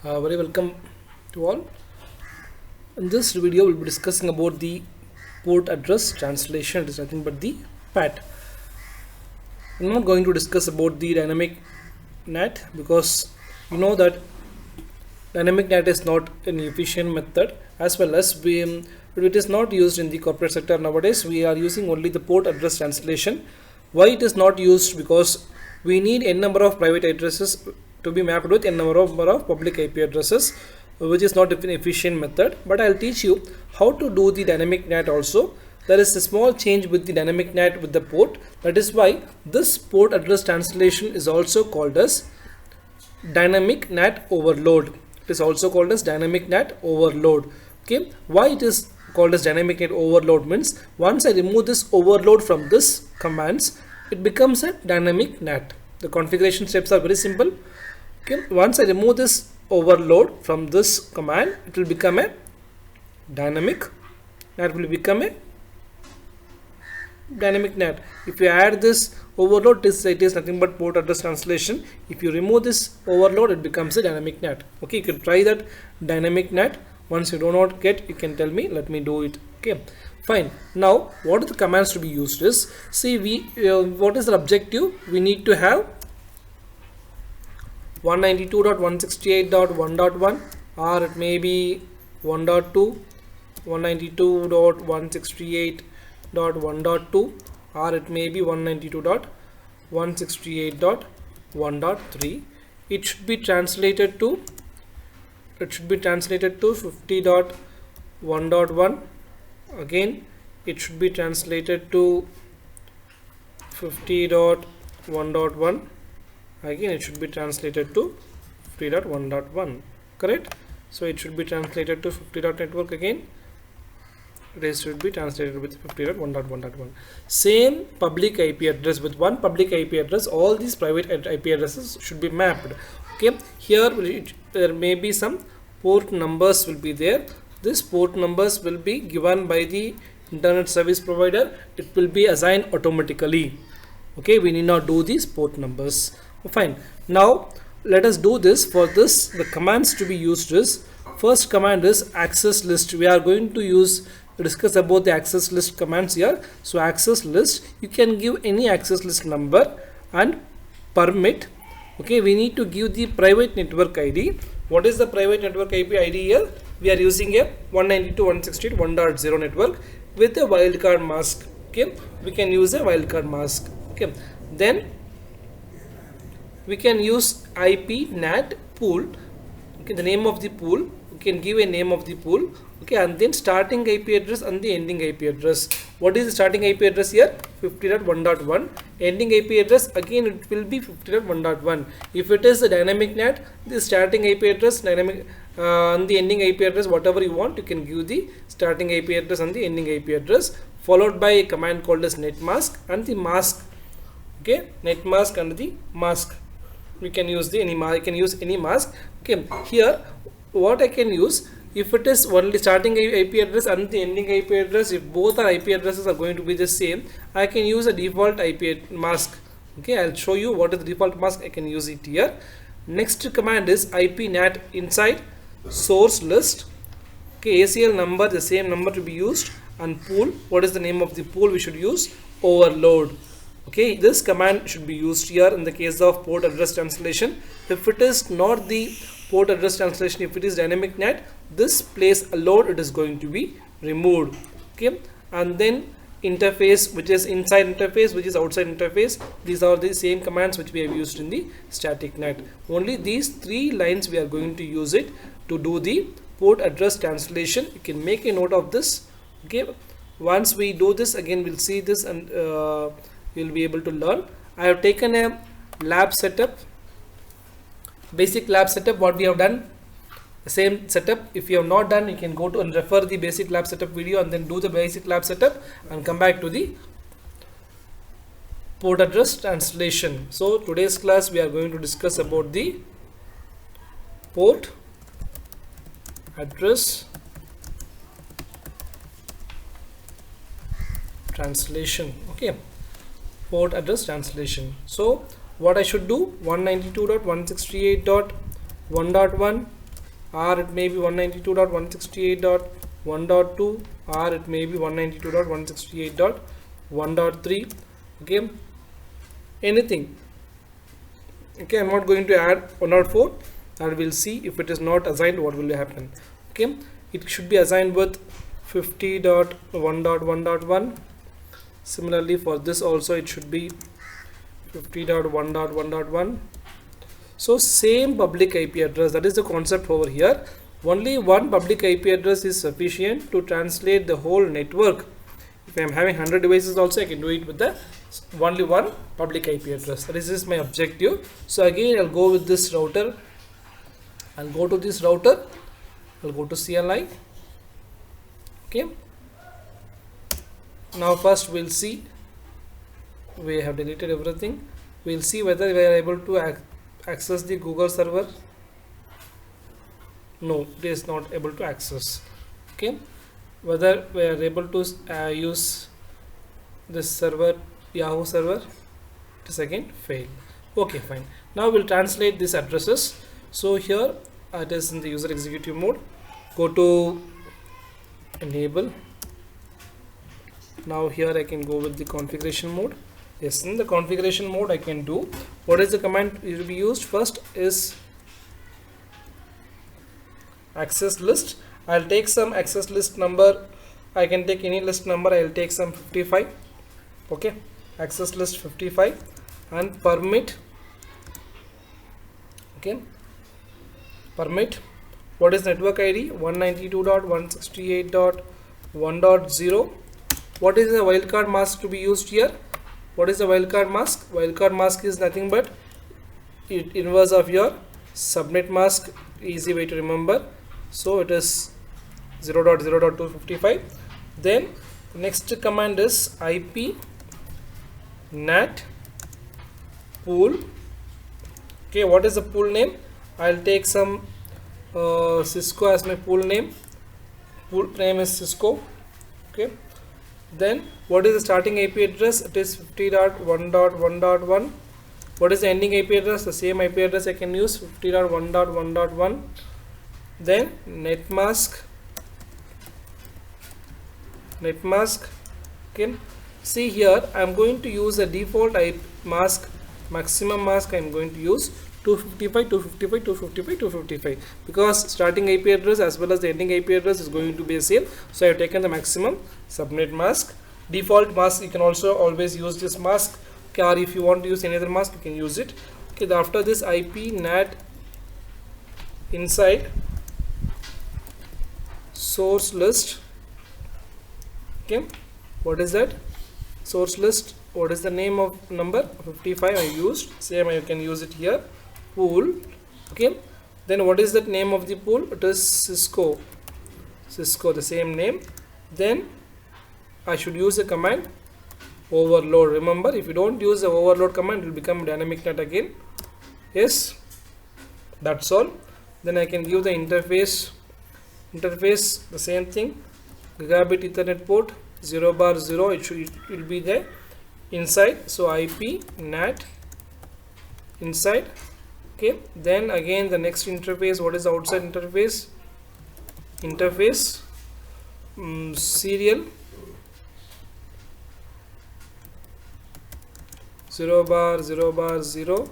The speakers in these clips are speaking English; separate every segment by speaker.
Speaker 1: Very welcome to all. In this video, we'll be discussing about the port address translation. It is nothing but the PAT. I'm not going to discuss about the dynamic NAT because you know that dynamic NAT is not an efficient method, as well as it is not used in the corporate sector nowadays. We are using only the port address translation. Why it is not used? Because we need n number of private addresses to be mapped with n number of public IP addresses, which is not an efficient method. But I'll teach you how to do the dynamic NAT also. There is a small change with the dynamic NAT with the port. That is why this port address translation is also called as dynamic NAT overload. It is also called as dynamic NAT overload. Okay, why it is called as dynamic NAT overload means once I remove this overload from this commands, it becomes a dynamic NAT. The configuration steps are very simple. Okay, once I remove this overload from this command, it will become a dynamic NAT. Will become a dynamic NAT. If you add this overload, it is nothing but port address translation. If you remove this overload, it becomes a dynamic NAT. Okay, you can try that dynamic NAT. Once you do not get, you can tell me, let me do it. Okay, fine. Now what are the commands to be used is, see, what is the objective? We need to have 192.168.1.1, or it may be 1.2, 192.168.1.2, or it may be 192.168.1.3. it should be translated to 50.1.1. again it should be translated to 50.1.1. again it should be translated to 50.1.1. correct? So it should be translated to 50.network. again it should be translated with 50.1.1.1. same public IP address. With one public IP address, all these private IP addresses should be mapped. Okay, here there may be some port numbers will be there. This port numbers will be given by the internet service provider. It will be assigned automatically. Okay, we need not do these port numbers. Fine. Now let us do this. For this, the commands to be used is, first command is access list. We are going to discuss about the access list commands here. So access list, you can give any access list number and permit. Okay, we need to give the private network ID. What is the private network IP ID here? We are using a 192.168.1.0 network with a wildcard mask. Okay, we can use a wildcard mask. Okay, then we can use IP NAT pool. Okay, the name of the pool, we can give a name of the pool. Okay, and then starting IP address and the ending IP address. What is the starting IP address here? 50.1.1. ending IP address, again it will be 50.1.1. if it is a dynamic NAT, the starting IP address dynamic and the ending IP address, whatever you want, you can give the starting IP address and the ending IP address, followed by a command called as net mask and the mask. Okay, net mask and the mask. We can use the I can use any mask. Okay, here what I can use, if it is only starting IP address and the ending IP address, if both our IP addresses are going to be the same, I can use a default IP mask. Okay, I'll show you what is the default mask. I can use it here. Next command is IP NAT inside source list. Okay, ACL number, the same number to be used, and pool. What is the name of the pool? We should use overload. Okay, this command should be used here in the case of port address translation. If it is not the port address translation, if it is dynamic NAT, this place a load, it is going to be removed. Okay, and then interface, which is inside interface, which is outside interface. These are the same commands which we have used in the static NAT. Only these three lines we are going to use it to do the port address translation. You can make a note of this. Okay, once we do this, again we'll see this and you'll be able to learn. I have taken a lab setup, basic lab setup. What we have done, the same setup. If you have not done, you can go to and refer the basic lab setup video and then do the basic lab setup and come back to the port address translation. So today's class we are going to discuss about the port address translation. Okay, port address translation. So what I should do, 192.168.1.1 or it may be 192.168.1.2, or it may be 192.168.1.3. okay, anything. Okay, I'm not going to add 104, and we'll see if it is not assigned what will happen. Okay, it should be assigned with 50.1.1.1. similarly for this also it should be 50.1.1.1. so same public IP address, that is the concept over here. Only one public IP address is sufficient to translate the whole network. If I am having 100 devices also, I can do it with the only one public IP address. This is my objective. So again, I'll go with this router. I'll go to this router. I'll go to CLI. Okay. Now first we'll see. We have deleted everything. We'll see whether we are able to access the Google server. No, it is not able to access. Okay. Whether we are able to use this server, Yahoo server, it is again fail. Okay, fine. Now we'll translate these addresses. So here it is in the user executive mode. Go to enable. Now here I can go with the configuration mode. Yes, in the configuration mode I can do. What is the command will be used? First is access list. I'll take some access list number. I can take any list number. I'll take some 55. Okay, access list 55 and permit. Okay, permit. What is network ID? 192.168.1.0. What is the wildcard mask to be used here? What is the wildcard mask? Wildcard mask is nothing but inverse of your subnet mask. Easy way to remember. So it is 0.0.255. Then next command is IP NAT pool. Okay, what is the pool name? I'll take some Cisco as my pool name. Pool name is Cisco. Okay. Then what is the starting IP address? It is 50.1.1.1. What is the ending IP address? The same IP address I can use, 50.1.1.1. Then net mask. Okay, see here I am going to use a default IP mask, maximum mask I am going to use 255, 255, 255, 255, because starting IP address as well as the ending IP address is going to be the same. So I have taken the maximum subnet mask. Default mask, you can also always use this mask, okay, or if you want to use any other mask you can use it. Okay, after this IP NAT inside source list. Okay, what is that? Source list. What is the name of number? 55 I used. Same I can use it here. Pool. Okay, then what is that name of the pool? It is Cisco, the same name. Then I should use the command overload. Remember, if you don't use the overload command, it will become dynamic net again. Yes, that's all. Then I can give the interface the same thing, gigabit Ethernet port 0/0. It will be there inside. So IP NAT inside. Okay, then again the next interface. What is the outside interface? Serial 0/0/0.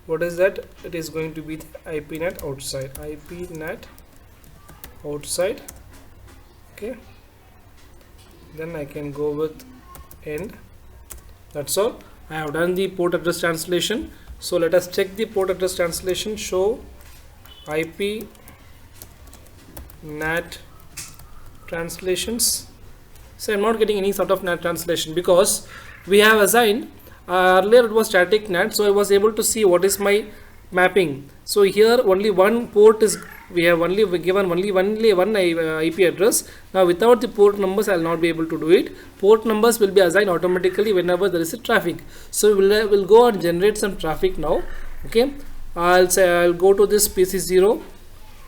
Speaker 1: What is that? It is going to be the IP NAT outside. IP NAT outside. Okay, then I can go with end. That's all. I have done the port address translation. So let us check the port address translation. Show IP NAT translations. So I'm not getting any sort of NAT translation because we have assigned earlier it was static NAT, so I was able to see what is my mapping. So here only one port is, we have only given only one IP address. Now without the port numbers I will not be able to do it. Port numbers will be assigned automatically whenever there is a traffic. So we'll go and generate some traffic now. Okay, I'll say I'll go to this PC0.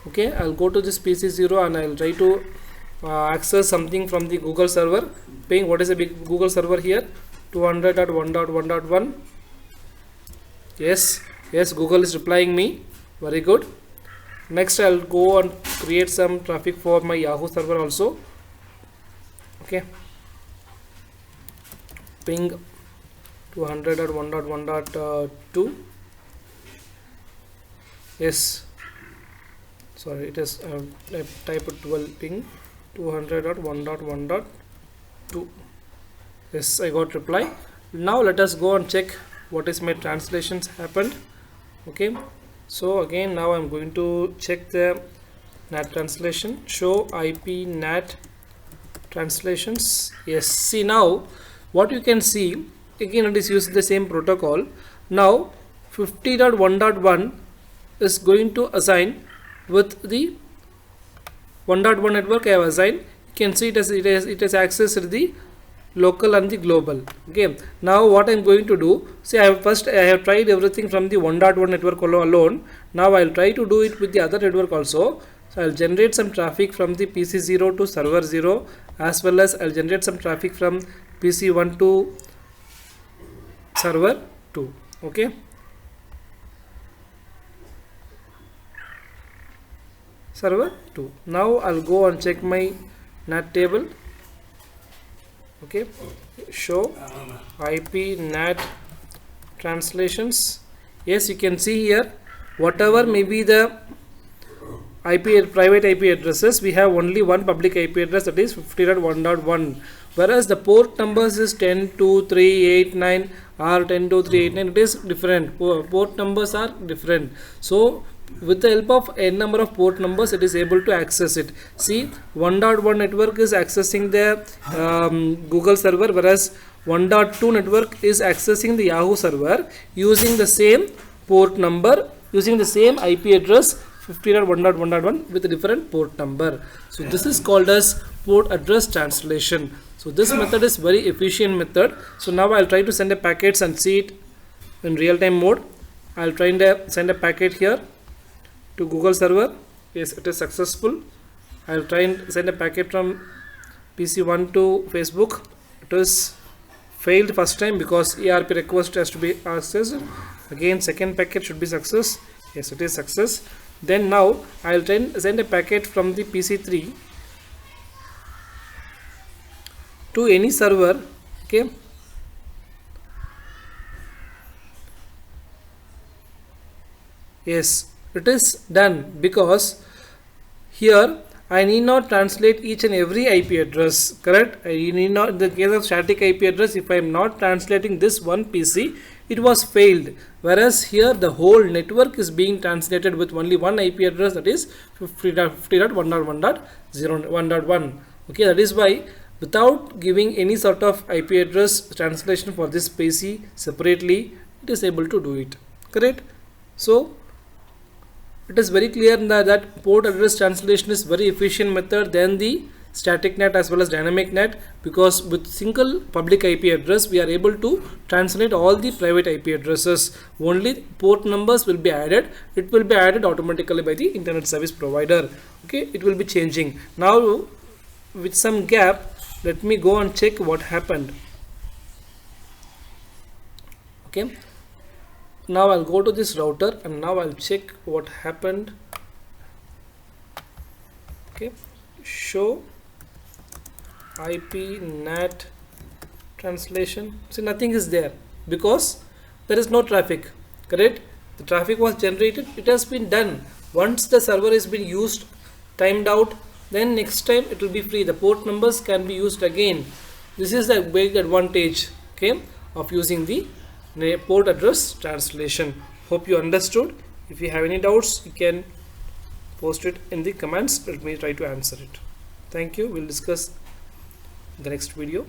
Speaker 1: Okay, I'll go to this PC0 and I'll try to access something from the Google server. Ping, what is a big Google server here? 200.1.1.1. Yes, Google is replying me. Very good. Next I'll go and create some traffic for my Yahoo server also. Okay, ping 200.1.1.2. yes, sorry, it is I type 12 ping 200.1.1.2. yes, I got reply. Now let us go and check what is my translations happened. Okay, so again now I'm going to check the NAT translation, show IP NAT translations. Yes, see now what you can see, again it is using the same protocol. Now 50.1.1 is going to assign with the 1.1 network I have assigned. You can see it has accessed the local and the global. Okay, now what I'm going to do, see I have tried everything from the 1.1 network alone. Now I'll try to do it with the other network also. So I'll generate some traffic from the PC0 to server 0, as well as I'll generate some traffic from PC1 to server 2. Okay, server 2. Now I'll go and check my NAT table. Okay, show IP NAT translations. Yes, you can see here whatever may be the private IP addresses, we have only one public IP address, that is 50.1.1, whereas the port numbers is 10.2.3.8.9 or 10.2.3.8.9. it is different. Port numbers are different. So with the help of n number of port numbers, it is able to access it. See, 1.1 network is accessing the Google server, whereas 1.2 network is accessing the Yahoo server using the same port number, using the same IP address 50.1.1.1 with a different port number. So this is called as port address translation. So this method is very efficient method. So now I'll try to send a packets and see it in real-time mode. I'll try and send a packet here to Google server. Yes, it is successful. I'll try and send a packet from PC1 to Facebook. It is failed first time because ERP request has to be accessed. Again, second packet should be success. Yes, it is success. Then now I'll try and send a packet from the PC3 to any server. Okay, yes, it is done, because here I need not translate each and every IP address, correct? I need not, in the case of static IP address, if I am not translating this one PC, it was failed, whereas here the whole network is being translated with only one IP address, that is 50.1.1.0.1. okay, that is why without giving any sort of IP address translation for this PC separately, it is able to do it, correct? So it is very clear that port address translation is very efficient method than the static NAT as well as dynamic NAT, because with single public IP address we are able to translate all the private IP addresses. Only port numbers will be added. It will be added automatically by the internet service provider. Okay, it will be changing. Now with some gap, let me go and check what happened. Okay, now I'll go to this router and now I'll check what happened. Okay, show IP NAT translation. See, nothing is there because there is no traffic, correct? The traffic was generated, it has been done. Once the server has been used, timed out, then next time it will be free. The port numbers can be used again. This is the big advantage, okay, of using the port address translation. Hope you understood. If you have any doubts, you can post it in the comments. Let me try to answer it. Thank you. We'll discuss the next video.